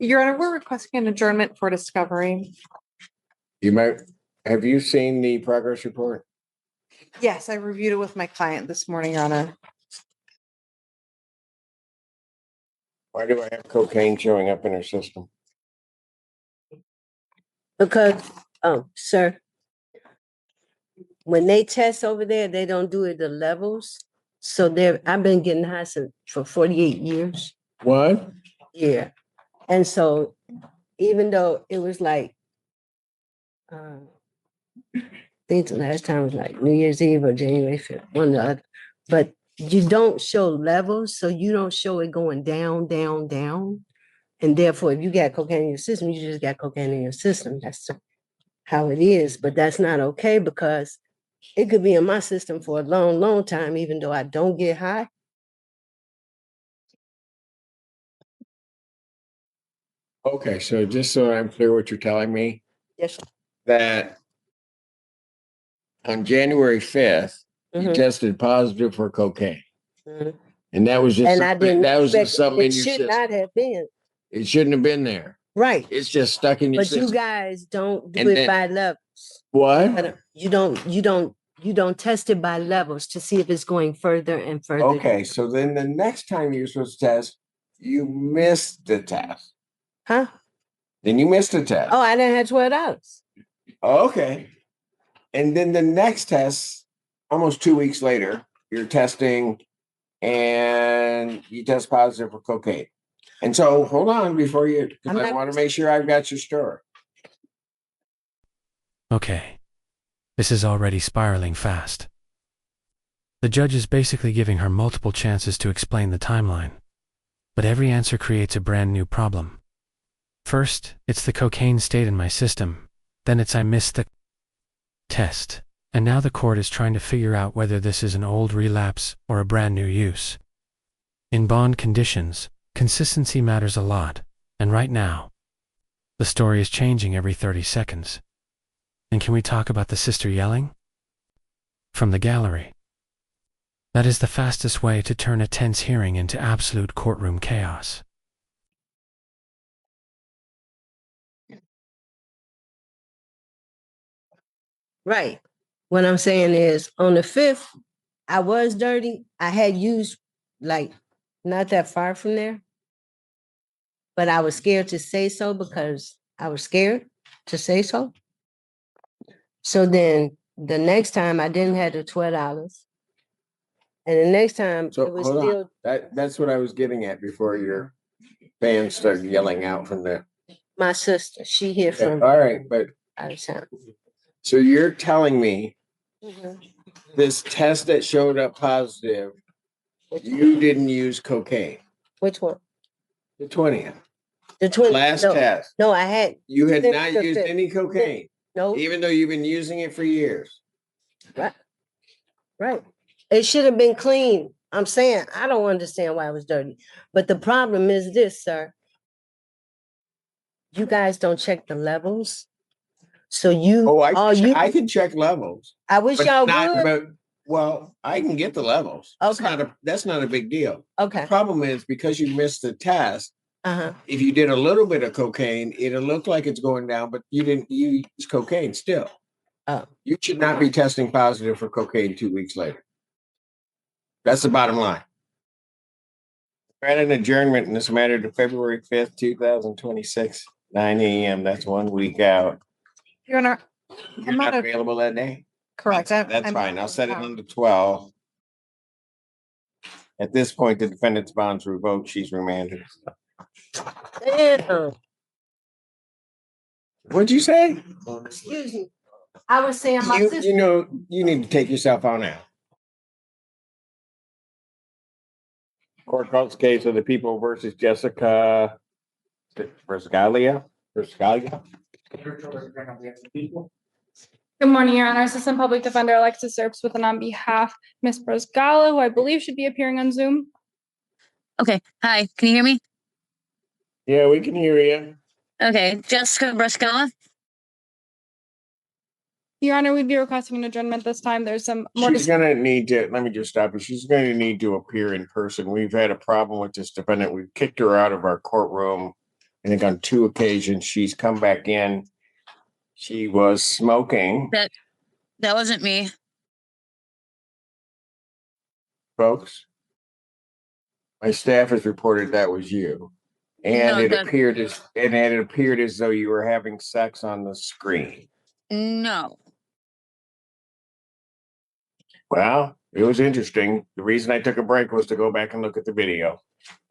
Your Honor, we're requesting an adjournment for discovery. Have you seen the progress report? Yes, I reviewed it with my client this morning, Your Honor. Why do I have cocaine showing up in her system? Because, sir, when they test over there, they don't do it the levels. So I've been getting high for 48 years. What? Yeah. And so even though it was like, I think the last time was like New Year's Eve or January 5th, one or the other. But you don't show levels, so you don't show it going down, down, down. And therefore, if you got cocaine in your system, you just got cocaine in your system. That's how it is. But that's not okay because it could be in my system for a long, long time, even though I don't get high. Okay, so just so I'm clear what you're telling me, Yes, sir. that on January 5th, you tested positive for cocaine. And that was just And I didn't that was just something in it your should system. not have been. It shouldn't have been there. Right. It's just stuck in your But system. you guys don't do And it then- by levels. What? You don't test it by levels to see if it's going further and further. Okay, so then the next time you're supposed to test, you missed the test. Huh? Then you missed the test. Oh, I didn't have $12. Okay. And then the next test, almost 2 weeks later, you're testing and you test positive for cocaine. And so hold on before you, because I want to make sure I've got your story. Okay. This is already spiraling fast. The judge is basically giving her multiple chances to explain the timeline. But every answer creates a brand new problem. First, it's the cocaine stayed in my system. Then it's I missed the test. And now the court is trying to figure out whether this is an old relapse or a brand new use. In bond conditions, consistency matters a lot, and right now, the story is changing every 30 seconds. And can we talk about the sister yelling? From the gallery. That is the fastest way to turn a tense hearing into absolute courtroom chaos. Right. What I'm saying is on the 5th, I was dirty. I had used like not that far from there. But I was scared to say so because I was scared to say so. So then the next time I didn't have the $12. And the next time So it was hold still on. That's what I was getting at before your fans started yelling out from there. my sister. She here from All right, but out of town. so you're telling me this test that showed up positive, you didn't use cocaine. Which one? The 20th. The 20th. Last test. No, I had. You had Since not the used 5th. any cocaine. No. Even though you've been using it for years. Right. Right. It should have been clean. I'm saying I don't understand why it was dirty. But the problem is this, sir. You guys don't check the levels. So I can check levels. I wish y'all would. But, well, I can get the levels. Okay. That's not a big deal. Okay. The problem is because you missed the test, Uh-huh. if you did a little bit of cocaine, it'll look like it's going down, but you didn't use cocaine still. Oh. You should not be testing positive for cocaine 2 weeks later. That's the bottom line. Grant an adjournment in this matter to February 5th, 2026, 9 a.m. That's 1 week out. Your Honor, You're not available that day? correct. That's fine. I'll set it on the 12th. At this point, the defendant's bond's revoked. She's remanded. Damn. What'd you say? Excuse me. I was saying my sister. You know, you need to take yourself out now. Court calls case of the people versus Jessica Brascalia. Good morning, Your Honor. Assistant Public Defender Alexis Serps with and on behalf Ms. Brascalia, who I believe should be appearing on Zoom. Okay. Hi. Can you hear me? Yeah, we can hear you. Okay. Jessica Brascalia. Your Honor, we'd be requesting an adjournment this time. There's some more. She's going to need to, let me just stop you. She's going to need to appear in person. We've had a problem with this defendant. We've kicked her out of our courtroom I think on 2 occasions she's come back in. She was smoking, That wasn't me. folks. My staff has reported that was you. And No, it that- appeared as though you were having sex on the screen. No. Well, it was interesting. The reason I took a break was to go back and look at the video.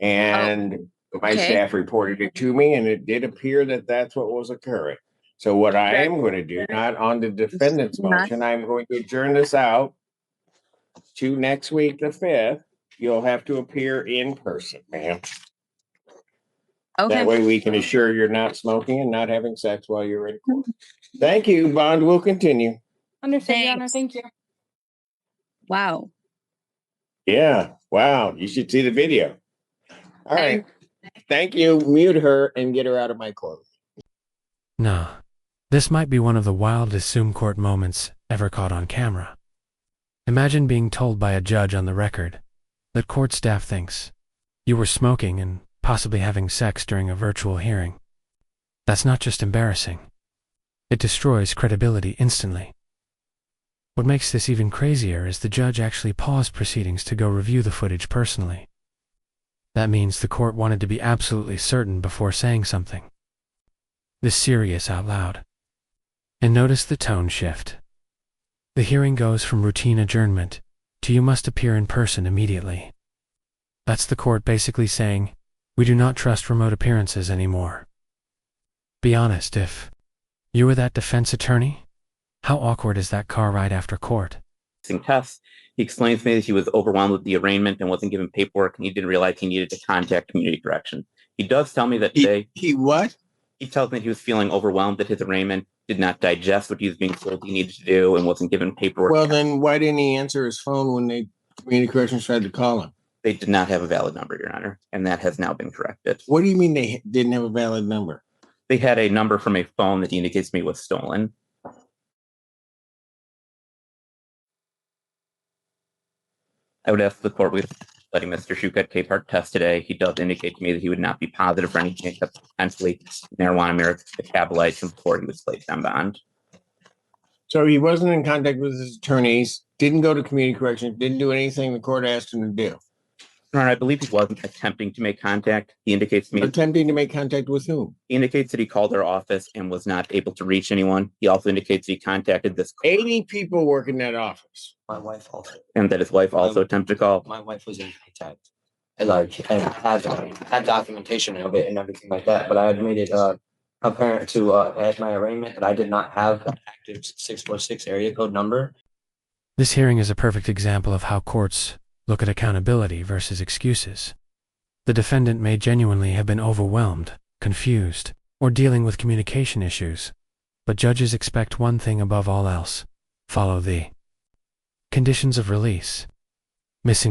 And my okay. staff reported it to me, and it did appear that that's what was occurring. So what I am going to do, not on the defendant's Not- motion, I'm going to adjourn this out to next week, the 5th. You'll have to appear in person, ma'am. Okay. That way we can assure you're not smoking and not having sex while you're in court. Thank you. Bond will continue. Understood, Your Honor. Thanks. Thank you. Wow. Yeah. Wow. You should see the video. All right. Thank you. Mute her and get her out of my court. No. This might be one of the wildest Zoom court moments ever caught on camera. Imagine being told by a judge on the record that court staff thinks you were smoking and possibly having sex during a virtual hearing. That's not just embarrassing. It destroys credibility instantly. What makes this even crazier is the judge actually paused proceedings to go review the footage personally. That means the court wanted to be absolutely certain before saying something. This serious out loud. And notice the tone shift. The hearing goes from routine adjournment to you must appear in person immediately. That's the court basically saying, we do not trust remote appearances anymore. Be honest, if you were that defense attorney, how awkward is that car ride after court? Tests. He explains to me that he was overwhelmed with the arraignment and wasn't given paperwork, and he didn't realize he needed to contact community correction. He does tell me that today He what? he tells me he was feeling overwhelmed at his arraignment, did not digest what he was being told he needed to do, and wasn't given paperwork. Well, then why didn't he answer his phone when they community corrections tried to call him? They did not have a valid number, Your Honor, and that has now been corrected. What do you mean they didn't have a valid number? They had a number from a phone that he indicates to me was stolen. I would ask the court with letting Mr. Shukat take part test today. He does indicate to me that he would not be positive for anything except potentially marijuana metabolites before he was placed on bond. So he wasn't in contact with his attorneys, didn't go to community corrections, didn't do anything the court asked him to do. Your Honor, I believe he wasn't attempting to make contact. He indicates to me Attempting to make contact with whom? he indicates that he called our office and was not able to reach anyone. He also indicates he contacted this 80 people work in that office. My wife also. and that his wife also attempted to call. My wife was in contact. I had documentation of it and everything like that, but I had made it apparent to at my arraignment that I did not have an active 646 area code number. This hearing is a perfect example of how courts look at accountability versus excuses. The defendant may genuinely have been overwhelmed, confused, or dealing with communication issues, but judges expect one thing above all else: follow the conditions of release. Missing